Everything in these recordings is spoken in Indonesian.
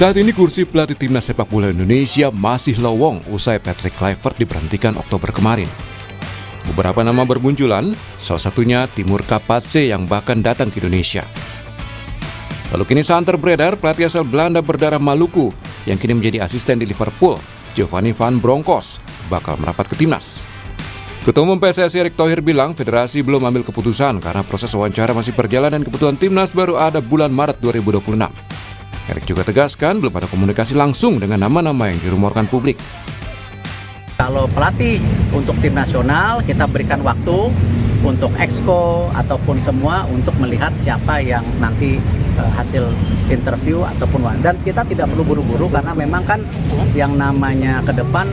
Saat ini kursi pelatih timnas sepak bola Indonesia masih lowong usai Patrick Kluivert diberhentikan Oktober kemarin. Beberapa nama bermunculan, salah satunya Timur Kapatse yang bahkan datang ke Indonesia. Lalu kini santer beredar pelatih asal Belanda berdarah Maluku yang kini menjadi asisten di Liverpool, Giovanni van Bronckhorst, bakal merapat ke timnas. Ketua Umum PSSI Erick Thohir bilang federasi belum ambil keputusan karena proses wawancara masih berjalan dan keputusan timnas baru ada bulan Maret 2026. Erick juga tegaskan belum ada komunikasi langsung dengan nama-nama yang dirumorkan publik. Kalau pelatih untuk tim nasional, kita berikan waktu untuk exco ataupun semua untuk melihat siapa yang nanti hasil interview ataupun dan kita tidak perlu buru-buru karena memang kan yang namanya ke depan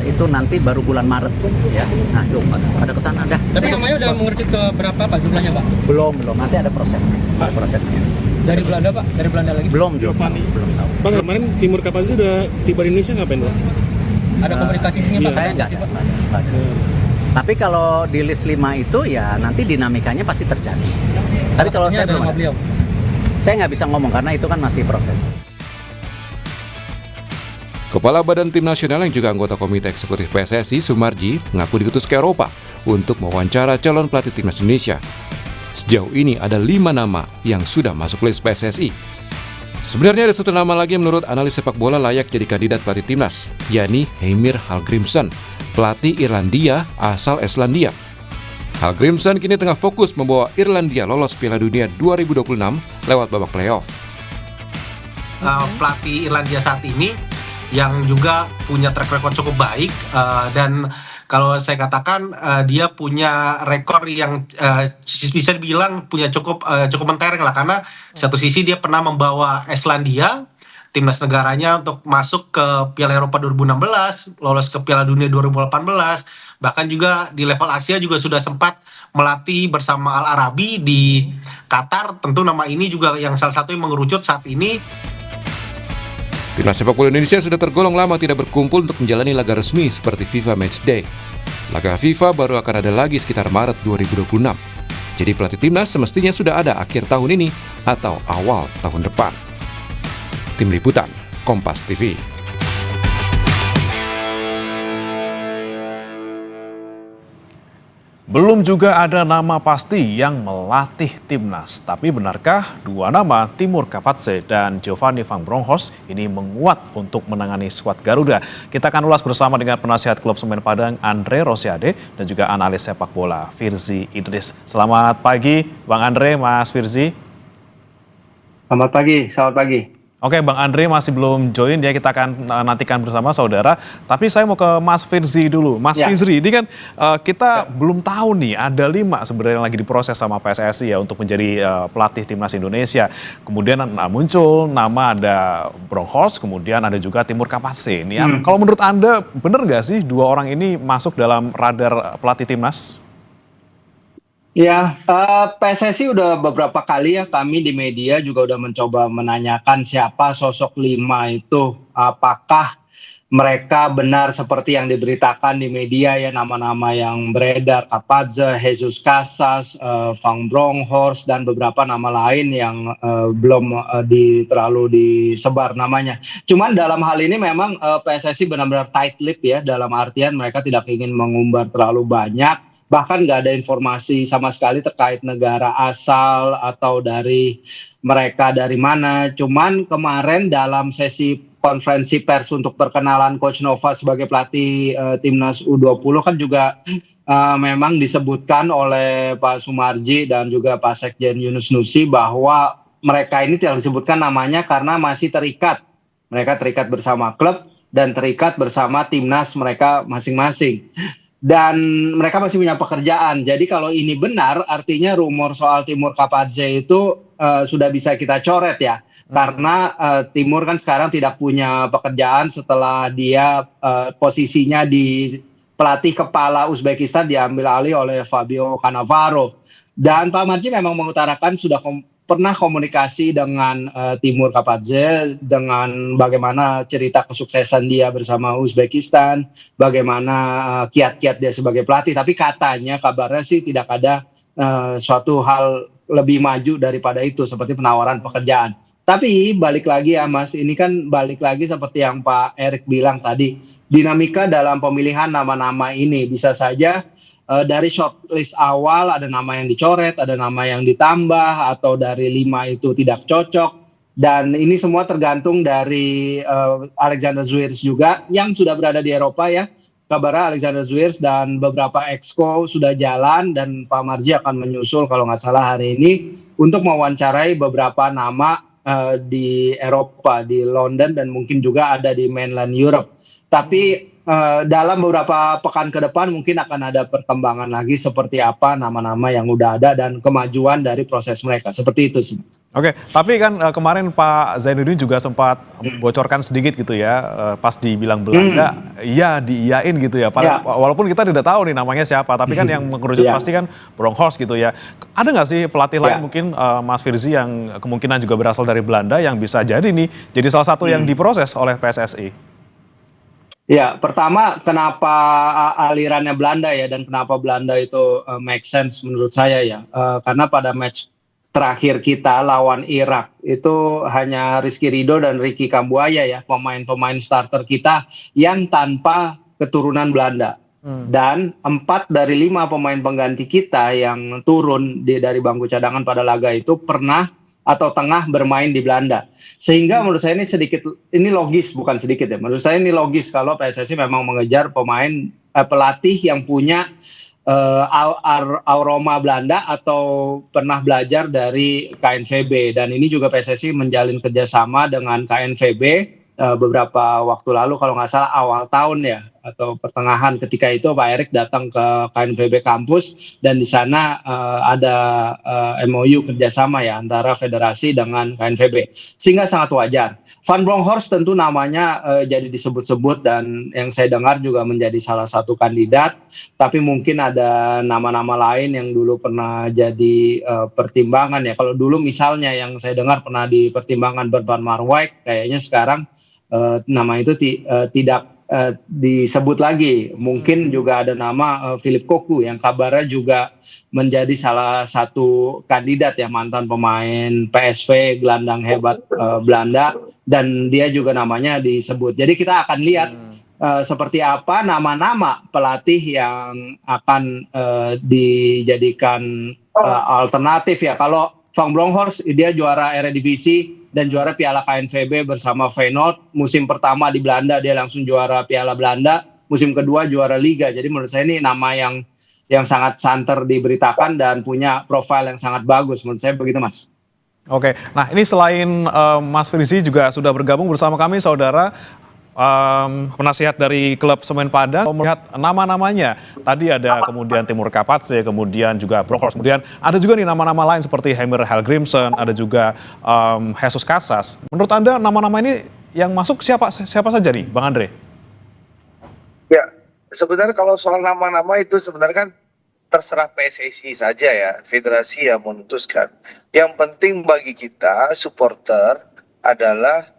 itu nanti baru bulan Maret ya. Nah, itu pada kesana dah. Tapi namanya udah mengerucut ke berapa Pak jumlahnya Pak? Belum, nanti ada prosesnya. Ada prosesnya. Dari Belanda Pak? Dari Belanda lagi? Belum tahu. Bang, kemarin Timur Kapatse sudah tiba di Indonesia ngapain Pak? Ada komunikasi ini Pak? Saya nggak ada. Tapi kalau di list 5 itu ya nanti dinamikanya pasti terjadi. Tapi kalau saya belum ada. Saya nggak bisa ngomong karena itu kan masih proses. Kepala Badan Tim Nasional yang juga anggota Komite Eksekutif PSSI, Sumarji, mengaku diutus ke Eropa untuk mewawancara calon pelatih timnas Indonesia. Sejauh ini ada 5 nama yang sudah masuk list PSSI. Sebenarnya ada satu nama lagi yang menurut analis sepak bola layak jadi kandidat pelatih timnas, yakni Heimir Hallgrímsson, pelatih Irlandia asal Islandia. Hallgrímsson kini tengah fokus membawa Irlandia lolos Piala Dunia 2026 lewat babak playoff. Pelatih Irlandia saat ini yang juga punya track record cukup baik dan kalau saya katakan dia punya rekor yang bisa dibilang punya cukup mentereng lah karena satu sisi dia pernah membawa Islandia timnas negaranya untuk masuk ke Piala Eropa 2016, lolos ke Piala Dunia 2018, bahkan juga di level Asia juga sudah sempat melatih bersama Al Arabi di Qatar. Tentu nama ini juga yang salah satu yang mengerucut saat ini. Timnas sepak bola Indonesia sudah tergolong lama tidak berkumpul untuk menjalani laga resmi seperti FIFA Matchday. Laga FIFA baru akan ada lagi sekitar Maret 2026. Jadi pelatih timnas semestinya sudah ada akhir tahun ini atau awal tahun depan. Tim Liputan, Kompas TV. Belum juga ada nama pasti yang melatih timnas. Tapi benarkah 2 nama Timur Kapatse dan Giovanni van Bronckhorst ini menguat untuk menangani skuad Garuda? Kita akan ulas bersama dengan penasihat klub Semen Padang Andre Rosiade dan juga analis sepak bola Firzi Idris. Selamat pagi Bang Andre, Mas Firzi. Selamat pagi. Oke, Bang Andre masih belum join ya, kita akan nantikan bersama saudara. Tapi saya mau ke Mas Firzi dulu. Mas Firzi, ini kan kita belum tahu nih, ada 5 sebenarnya yang lagi diproses sama PSSI ya untuk menjadi pelatih timnas Indonesia. Kemudian muncul nama ada Bronckhorst, kemudian ada juga Timur Kapatse. Kalau menurut Anda, benar nggak sih 2 orang ini masuk dalam radar pelatih timnas? Ya, PSSI udah beberapa kali ya kami di media juga udah mencoba menanyakan siapa sosok 5 itu. Apakah mereka benar seperti yang diberitakan di media ya, nama-nama yang beredar, Kapatse, Jesus Casas, Van Bronckhorst, dan beberapa nama lain yang belum terlalu disebar namanya. Cuman dalam hal ini memang PSSI benar-benar tight lip ya, dalam artian mereka tidak ingin mengumbar terlalu banyak. Bahkan nggak ada informasi sama sekali terkait negara asal atau dari mereka dari mana. Cuman kemarin dalam sesi konferensi pers untuk perkenalan Coach Nova sebagai pelatih timnas U20 kan juga memang disebutkan oleh Pak Sumarji dan juga Pak Sekjen Yunus Nusi bahwa mereka ini tidak disebutkan namanya karena masih terikat. Mereka terikat bersama klub dan terikat bersama timnas mereka masing-masing. Dan mereka masih punya pekerjaan. Jadi kalau ini benar, artinya rumor soal Timur Kapatse itu sudah bisa kita coret ya. Karena Timur kan sekarang tidak punya pekerjaan setelah dia posisinya di pelatih kepala Uzbekistan diambil alih oleh Fabio Cannavaro. Dan Pak Marji memang mengutarakan sudah pernah komunikasi dengan Timur Kapatse dengan bagaimana cerita kesuksesan dia bersama Uzbekistan, bagaimana kiat-kiat dia sebagai pelatih. Tapi katanya kabarnya sih tidak ada suatu hal lebih maju daripada itu seperti penawaran pekerjaan. Tapi balik lagi ya Mas, ini kan balik lagi seperti yang Pak Erik bilang tadi, dinamika dalam pemilihan nama-nama ini bisa saja dari shortlist awal ada nama yang dicoret, ada nama yang ditambah, atau dari 5 itu tidak cocok. Dan ini semua tergantung dari Alexander Zwiers juga yang sudah berada di Eropa ya. Kabarnya Alexander Zwiers dan beberapa exco sudah jalan dan Pak Marji akan menyusul kalau nggak salah hari ini untuk mewawancarai beberapa nama di Eropa, di London dan mungkin juga ada di mainland Europe. Tapi dalam beberapa pekan ke depan mungkin akan ada perkembangan lagi seperti apa nama-nama yang udah ada dan kemajuan dari proses mereka. Seperti itu sih. Oke, tapi kan kemarin Pak Zainuddin juga sempat bocorkan sedikit gitu ya, pas dibilang Belanda, ya diiyain gitu ya. Walaupun kita tidak tahu nih namanya siapa, tapi kan yang mengerucut pasti kan Bronkhorst gitu ya. Ada nggak sih pelatih lain mungkin Mas Firzi yang kemungkinan juga berasal dari Belanda yang bisa jadi nih, jadi salah satu yang diproses oleh PSSI? Ya, pertama kenapa alirannya Belanda ya dan kenapa Belanda itu make sense menurut saya ya. Karena pada match terakhir kita lawan Irak itu hanya Rizky Ridho dan Ricky Kambuaya ya, pemain-pemain starter kita yang tanpa keturunan Belanda. Dan 4 dari 5 pemain pengganti kita yang turun dari bangku cadangan pada laga itu pernah atau tengah bermain di Belanda. Sehingga menurut saya ini logis, bukan sedikit ya. Menurut saya ini logis kalau PSSI memang mengejar pelatih yang punya aroma Belanda atau pernah belajar dari KNVB. Dan ini juga PSSI menjalin kerjasama dengan KNVB beberapa waktu lalu kalau nggak salah awal tahun ya atau pertengahan, ketika itu Pak Erik datang ke KNVB kampus dan di sana ada MOU kerjasama ya antara federasi dengan KNVB, sehingga sangat wajar. Van Bronckhorst tentu namanya jadi disebut-sebut dan yang saya dengar juga menjadi salah satu kandidat, tapi mungkin ada nama-nama lain yang dulu pernah jadi pertimbangan ya. Kalau dulu misalnya yang saya dengar pernah dipertimbangkan Bert van Marwijk, kayaknya sekarang nama itu tidak disebut lagi. Mungkin juga ada nama Philip Cocu yang kabarnya juga menjadi salah satu kandidat ya, mantan pemain PSV, gelandang hebat Belanda, dan dia juga namanya disebut. Jadi kita akan lihat seperti apa nama-nama pelatih yang akan dijadikan alternatif ya. Kalau Van Bronckhorst dia juara Eredivisie dan juara Piala KNVB bersama Feyenoord. Musim pertama di Belanda dia langsung juara Piala Belanda, musim kedua juara Liga. Jadi menurut saya ini nama yang sangat santer diberitakan dan punya profil yang sangat bagus. Menurut saya begitu, Mas. Oke, nah ini selain Mas Firzi juga sudah bergabung bersama kami, saudara penasihat dari klub Semen Padang. Melihat nama-namanya, tadi ada kemudian Timur Kapatse, kemudian juga Bronkhorst, kemudian ada juga nih nama-nama lain seperti Heimer Helgrimson, ada juga Jesus Casas. Menurut Anda nama-nama ini yang masuk siapa saja nih, Bang Andre? Ya, sebenarnya kalau soal nama-nama itu sebenarnya kan terserah PSSI saja ya, federasi yang memutuskan. Yang penting bagi kita supporter adalah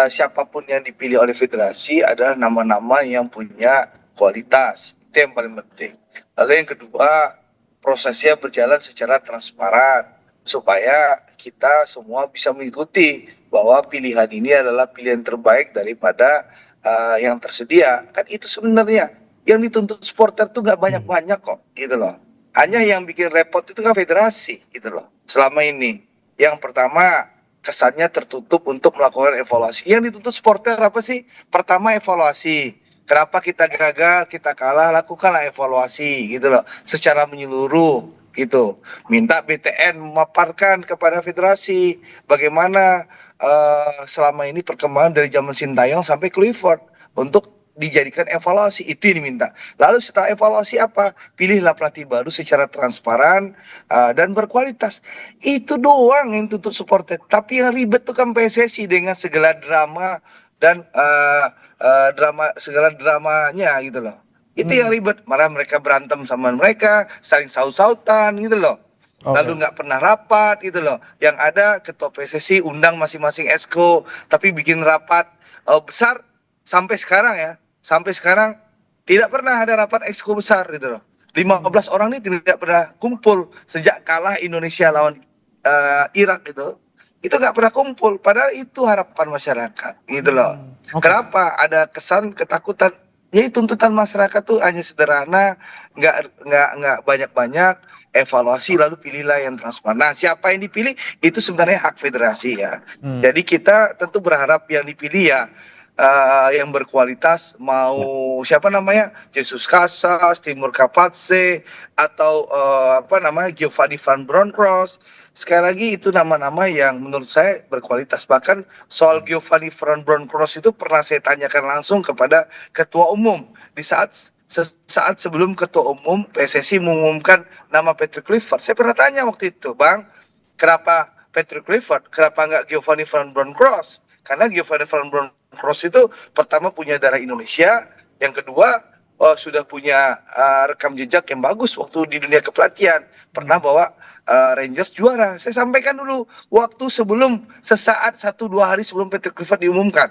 siapapun yang dipilih oleh federasi adalah nama-nama yang punya kualitas. Itu yang paling penting. Lalu yang kedua, prosesnya berjalan secara transparan supaya kita semua bisa mengikuti bahwa pilihan ini adalah pilihan terbaik daripada yang tersedia. Kan itu sebenarnya yang dituntut supporter tuh nggak banyak-banyak kok, gitu loh. Hanya yang bikin repot itu kan federasi, gitu loh. Selama ini, yang pertama kesannya tertutup untuk melakukan evaluasi. Yang dituntut supporter apa sih? Pertama evaluasi. Kenapa kita gagal, kita kalah, lakukanlah evaluasi gitu loh. Secara menyeluruh gitu. Minta BTN memaparkan kepada federasi bagaimana selama ini perkembangan dari zaman Sintayong sampai Kluivert untuk dijadikan evaluasi. Itu yang diminta. Lalu setelah evaluasi apa? Pilihlah pelatih baru secara transparan dan berkualitas. Itu doang yang tuntut supporter. Tapi yang ribet tuh kan PSSI dengan segala drama dan segala dramanya gitu loh. Itu yang ribet. Malah mereka berantem sama mereka, saling saut-sautan gitu loh. Lalu nggak pernah rapat gitu loh. Yang ada ketua PSSI undang masing-masing exco, tapi bikin rapat besar sampai sekarang ya. Sampai sekarang tidak pernah ada rapat exco besar gitu loh. 15 orang ini tidak pernah kumpul sejak kalah Indonesia lawan Irak gitu. itu nggak pernah kumpul. Padahal itu harapan masyarakat, gitu loh. Kenapa ada kesan ketakutan? Ya tuntutan masyarakat tuh hanya sederhana, nggak banyak-banyak, evaluasi lalu pilihlah yang transparan. Nah, siapa yang dipilih itu sebenarnya hak federasi ya. Jadi kita tentu berharap yang dipilih ya yang berkualitas, mau siapa namanya, Jesus Casas, Timur Kapatse, atau Giovanni Van Bronckhorst. Sekali lagi itu nama-nama yang menurut saya berkualitas. Bahkan soal Giovanni Van Bronckhorst itu pernah saya tanyakan langsung kepada ketua umum di saat sebelum ketua umum PSSI mengumumkan nama Patrick Kluivert. Saya pernah tanya waktu itu, Bang, kenapa Patrick Kluivert, kenapa nggak Giovanni Van Bronckhorst? Karena Giovanni Van Bronckhorst itu pertama punya darah Indonesia, yang kedua sudah punya rekam jejak yang bagus waktu di dunia kepelatihan, pernah bawa Rangers juara. Saya sampaikan dulu waktu sebelum, sesaat 1-2 hari sebelum Patrick Kluivert diumumkan.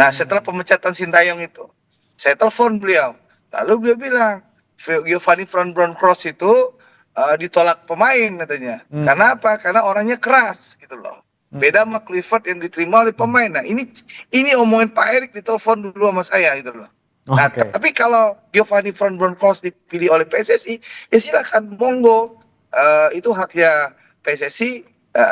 Nah, setelah pemecatan Sintayong itu, saya telepon beliau, lalu beliau bilang Giovanni Van Bronckhorst itu ditolak pemain katanya. Karena apa? Karena orangnya keras gitu loh. Beda sama Kluivert yang diterima oleh pemain. Nah, ini omongin Pak Erik ditelepon dulu sama saya gitu loh. Nah, tapi kalau Giovanni Van Bronckhorst dipilih oleh PSSI, ya silakan, monggo. Itu haknya PSSI,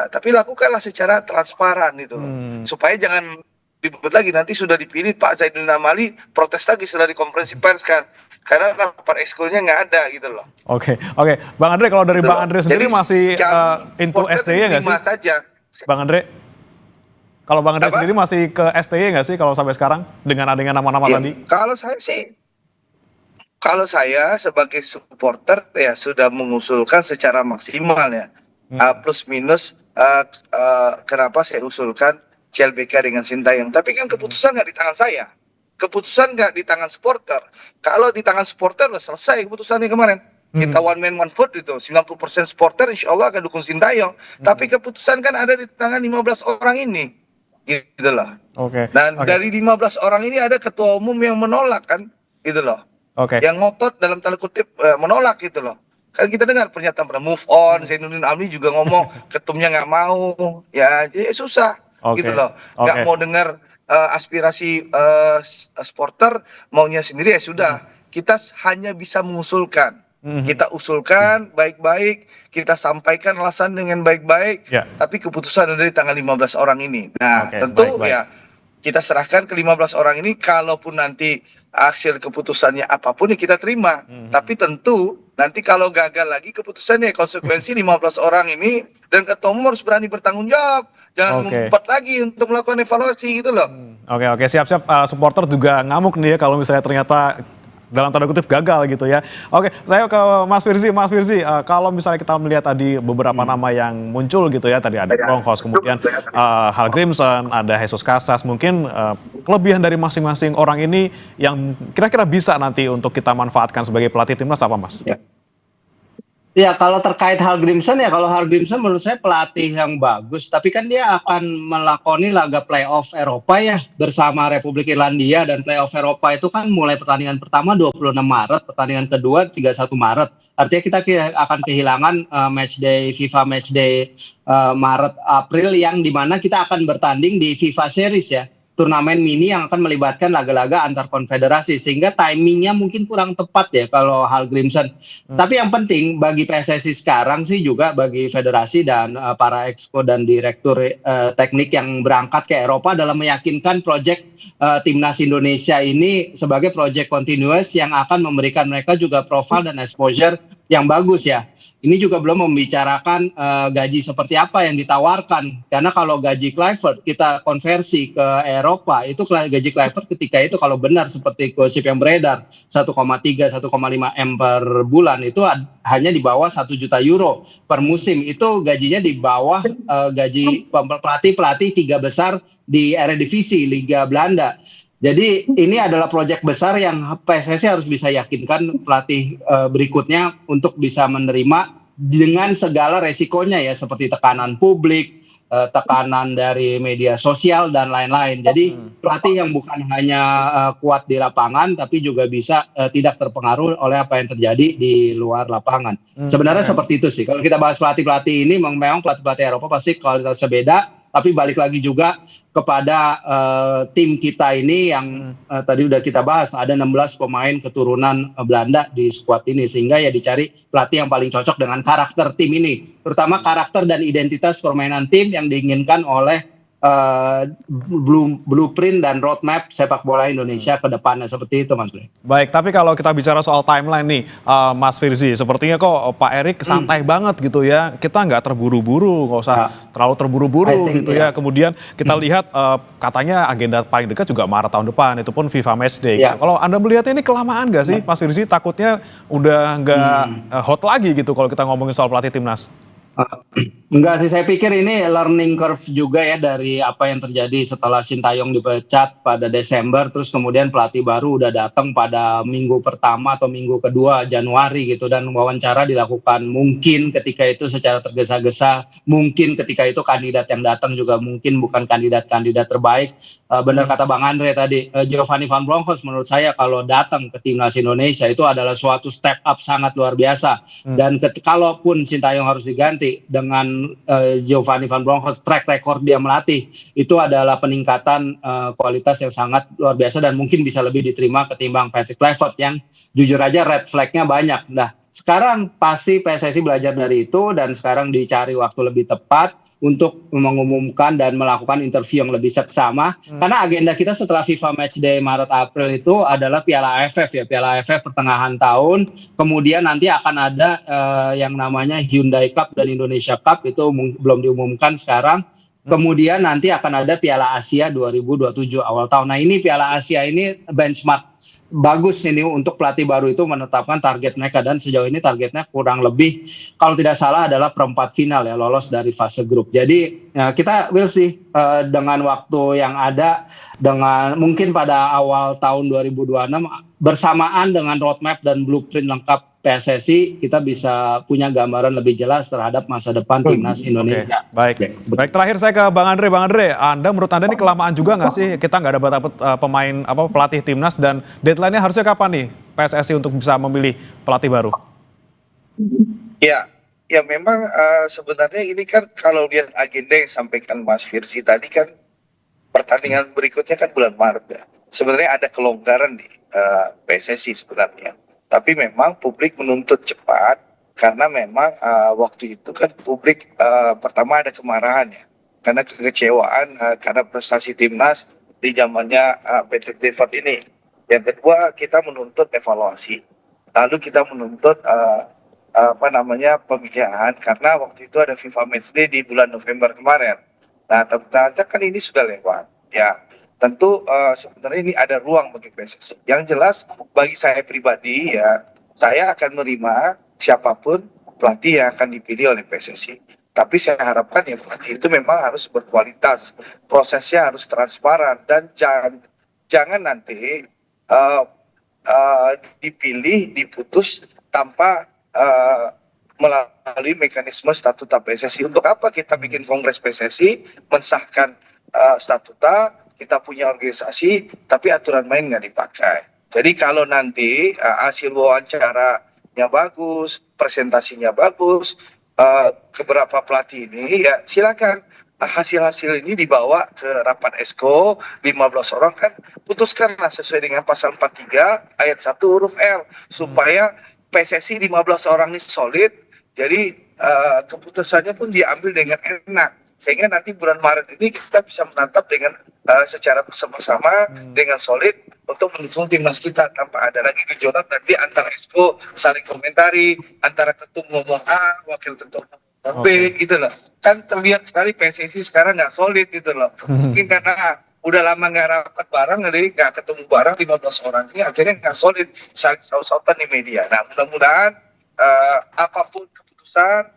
tapi lakukanlah secara transparan gitu loh. Supaya jangan ribut lagi, nanti sudah dipilih Pak Zainuddin Amali protes lagi setelah di konferensi pers kan, karena rapor ekskulnya nggak ada gitu loh. Oke, Bang Andre, kalau dari Gitu Bang loh. Andre sendiri Jadi, masih into supporter STY nggak sih? terima saja. Bang Andre, kalau Bang Andre Apa? sendiri masih ke STY nggak sih kalau sampai sekarang dengan adanya nama-nama Ya, tadi? kalau saya sebagai supporter ya sudah mengusulkan secara maksimal ya, plus minus kenapa saya usulkan CLBK dengan Sintayong. Tapi kan keputusan nggak di tangan saya, keputusan nggak di tangan supporter. Kalau di tangan supporter udah selesai keputusannya kemarin. Kita one man one vote itu, 90% supporter insya Allah akan dukung Sintayong. Tapi keputusan kan ada di tangan 15 orang ini, gitu loh. Dan dari 15 orang ini ada ketua umum yang menolak kan, gitu loh. Yang ngotot dalam tanda kutip menolak gitu loh. Kan kita dengar pernyataan pada move on, Zainuddin Amali juga ngomong ketumnya nggak mau, ya susah, gitu loh. Nggak mau dengar aspirasi supporter, maunya sendiri ya sudah. Kita hanya bisa mengusulkan. Kita usulkan baik-baik, kita sampaikan alasan dengan baik-baik, tapi keputusan ada di tangan 15 orang ini. Nah, tentu ya kita serahkan ke 15 orang ini, kalaupun nanti hasil keputusannya apapun ya kita terima. Tapi tentu nanti kalau gagal lagi keputusannya, konsekuensi 15 orang ini dan ketua umum harus berani bertanggung jawab. Jangan ngumpet lagi untuk melakukan evaluasi gitu loh. Siap-siap, supporter juga ngamuk nih ya kalau misalnya ternyata dalam tanda kutip gagal gitu ya. Saya ke Mas Firzi, kalau misalnya kita melihat tadi beberapa nama yang muncul gitu ya, tadi ada Bronckhorst, kemudian Hallgrímsson, ada Jesus Casas, mungkin kelebihan dari masing-masing orang ini yang kira-kira bisa nanti untuk kita manfaatkan sebagai pelatih timnas apa, Mas? Ya, kalau terkait Hallgrímsson ya, kalau Hallgrímsson menurut saya pelatih yang bagus, tapi kan dia akan melakoni laga playoff Eropa ya bersama Republik Irlandia, dan playoff Eropa itu kan mulai pertandingan pertama 26 Maret, pertandingan kedua 31 Maret. Artinya kita akan kehilangan matchday, FIFA matchday Maret April, yang dimana kita akan bertanding di FIFA Series ya, turnamen mini yang akan melibatkan laga-laga antar konfederasi, sehingga timingnya mungkin kurang tepat ya kalau Hallgrímsson. Tapi yang penting bagi PSSI sekarang sih, juga bagi federasi dan para exco dan direktur teknik yang berangkat ke Eropa, dalam meyakinkan proyek timnas Indonesia ini sebagai proyek continuous yang akan memberikan mereka juga profil dan exposure yang bagus ya. Ini juga belum membicarakan gaji seperti apa yang ditawarkan. Karena kalau gaji Kluivert kita konversi ke Eropa, itu gaji Kluivert ketika itu kalau benar seperti gosip yang beredar, 1,3-1,5 M per bulan, itu hanya di bawah 1 juta euro per musim. Itu gajinya di bawah gaji pelatih 3 besar di Eredivisie, Liga Belanda. Jadi ini adalah proyek besar yang PSSI harus bisa yakinkan pelatih berikutnya untuk bisa menerima dengan segala resikonya ya, seperti tekanan publik, tekanan dari media sosial dan lain-lain. Jadi pelatih yang bukan hanya kuat di lapangan, tapi juga bisa tidak terpengaruh oleh apa yang terjadi di luar lapangan. Sebenarnya seperti itu sih. Kalau kita bahas pelatih-pelatih ini, memang pelatih-pelatih Eropa pasti kualitasnya beda. Tapi balik lagi juga kepada tim kita ini yang tadi udah kita bahas, ada 16 pemain keturunan Belanda di skuad ini, sehingga ya dicari pelatih yang paling cocok dengan karakter tim ini, terutama karakter dan identitas permainan tim yang diinginkan oleh blueprint dan roadmap sepak bola Indonesia ke depannya, seperti itu Mas Bre. Baik, tapi kalau kita bicara soal timeline nih, Mas Firzi, sepertinya kok Pak Erik santai banget gitu ya. Kita nggak terburu-buru, nggak usah terlalu terburu-buru gitu ya. Kemudian kita lihat katanya agenda paling dekat juga Maret tahun depan, itu pun FIFA Matchday. Gitu. Kalau Anda melihatnya ini kelamaan nggak sih, Mas Firzi? Takutnya udah nggak hot lagi gitu kalau kita ngomongin soal pelatih timnas. Enggak sih, saya pikir ini learning curve juga ya dari apa yang terjadi setelah Sintayong dipecat pada Desember, terus kemudian pelatih baru udah datang pada minggu pertama atau minggu kedua Januari gitu, dan wawancara dilakukan mungkin ketika itu secara tergesa-gesa, mungkin ketika itu kandidat yang datang juga mungkin bukan kandidat-kandidat terbaik. Benar kata Bang Andre tadi, Giovanni Van Bronckhorst menurut saya kalau datang ke timnas Indonesia itu adalah suatu step up sangat luar biasa. Dan kalaupun Sintayong harus diganti, dengan Giovanni Van Bronckhorst, track record dia melatih itu adalah peningkatan kualitas yang sangat luar biasa dan mungkin bisa lebih diterima ketimbang Patrick Kluivert yang jujur aja red flag-nya banyak. Nah, sekarang pasti PSSI belajar dari itu dan sekarang dicari waktu lebih tepat untuk mengumumkan dan melakukan interview yang lebih seksama. Karena agenda kita setelah FIFA Matchday Maret April itu adalah Piala AFF ya, Piala AFF pertengahan tahun. Kemudian nanti akan ada yang namanya Hyundai Cup dan Indonesia Cup, itu belum diumumkan sekarang. Kemudian nanti akan ada Piala Asia 2027 awal tahun. Nah, ini Piala Asia ini benchmark bagus ini untuk pelatih baru itu menetapkan target mereka, dan sejauh ini targetnya kurang lebih kalau tidak salah adalah perempat final ya, lolos dari fase grup. Jadi ya, kita will see dengan waktu yang ada, dengan mungkin pada awal tahun 2026 bersamaan dengan roadmap dan blueprint lengkap PSSI, kita bisa punya gambaran lebih jelas terhadap masa depan timnas Indonesia. Baik, terakhir saya ke Bang Andre. Bang Andre, menurut Anda ini kelamaan juga nggak sih kita nggak dapat pemain pelatih timnas, dan deadline-nya harusnya kapan nih PSSI untuk bisa memilih pelatih baru? Ya memang sebenarnya ini kan kalau lihat agenda yang sampaikan Mas Firzi tadi kan, pertandingan berikutnya kan bulan Maret ya. Sebenarnya ada kelonggaran di PSSI sebenarnya. Tapi memang publik menuntut cepat karena memang waktu itu kan publik pertama ada kemarahan ya, karena kekecewaan karena prestasi timnas di zamannya Patrick Kluivert ini. Yang kedua, kita menuntut evaluasi. Lalu kita menuntut pemilihan karena waktu itu ada FIFA Matchday di bulan November kemarin. Nah, ternyata kan ini sudah lewat ya. Tentu sebenarnya ini ada ruang bagi PSSI. Yang jelas bagi saya pribadi ya, saya akan menerima siapapun pelatih yang akan dipilih oleh PSSI. Tapi saya harapkan ya pelatih itu memang harus berkualitas, prosesnya harus transparan, dan jangan nanti dipilih, diputus tanpa melalui mekanisme statuta PSSI. Untuk apa kita bikin kongres PSSI, mensahkan statuta, kita punya organisasi, tapi aturan main nggak dipakai. Jadi kalau nanti hasil wawancaranya bagus, presentasinya bagus, keberapa pelatih ini, ya silakan hasil-hasil ini dibawa ke rapat Esko, 15 orang kan, putuskanlah sesuai dengan pasal 43 ayat 1 huruf L, supaya PSSI 15 orang ini solid, jadi keputusannya pun diambil dengan enak. Sehingga nanti bulan Maret ini kita bisa menatap dengan secara bersama-sama dengan solid untuk mendukung timnas kita tanpa ada lagi gejolak nanti antara Esko saling komentari, antara ketum ngomong A, wakil ketum ngomong B, gitu loh. Kan terlihat sekali PSSI sekarang nggak solid gitu loh. Mungkin karena udah lama nggak rapat bareng, jadi nggak ketemu bareng 15 orang ini, akhirnya nggak solid, saling saut-sautan di media. Nah, mudah-mudahan apapun keputusan,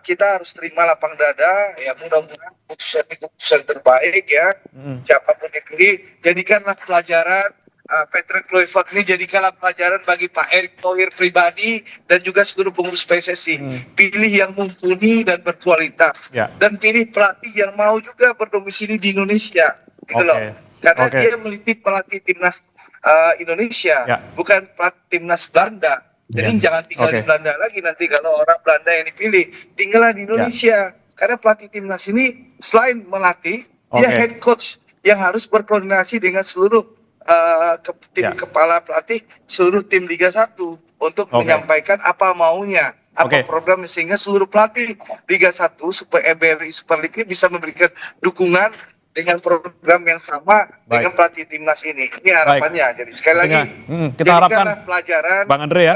kita harus terima lapang dada ya, mudah-mudahan keputusan terbaik ya, siapapun dipilih, jadikanlah pelajaran Patrick Kluivert ini jadikanlah pelajaran bagi Pak Erick Thohir pribadi dan juga seluruh pengurus PSSI. Pilih yang mumpuni dan berkualitas. Ya. Dan pilih pelatih yang mau juga berdomisili di Indonesia. Gitu loh. Karena dia meliti pelatih timnas Indonesia, bukan pelatih timnas Belanda. Jadi jangan tinggal di Belanda lagi nanti kalau orang Belanda yang dipilih. Tinggallah di Indonesia. Karena pelatih timnas ini selain melatih, dia head coach yang harus berkoordinasi dengan seluruh tim kepala pelatih seluruh tim Liga 1 untuk menyampaikan apa maunya, apa program sehingga seluruh pelatih Liga 1 supaya BRI Super League ini bisa memberikan dukungan dengan program yang sama dengan pelatih timnas ini. Ini harapannya. Jadi sekali lagi kita harapkan pelajaran Bang Andre ya.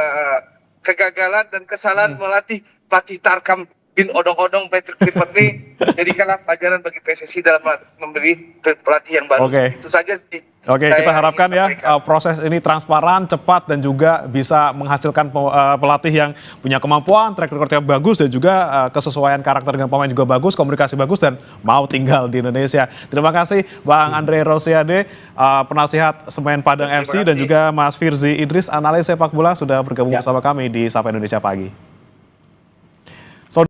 Kegagalan dan kesalahan melatih pelatih Tarkam bin odong-odong Patrick Kluivert ini jadikanlah pelajaran bagi PSSI dalam memberi pelatih yang baru. Itu saja sih. Kita harapkan ya proses ini transparan, cepat dan juga bisa menghasilkan pelatih yang punya kemampuan, track record yang bagus dan juga kesesuaian karakter dengan pemain juga bagus, komunikasi bagus dan mau tinggal di Indonesia. Terima kasih Bang Andre Rosiade, penasihat Semen Padang FC dan juga Mas Firzi Idris, analis sepak bola sudah bergabung bersama kami di Sapa Indonesia Pagi.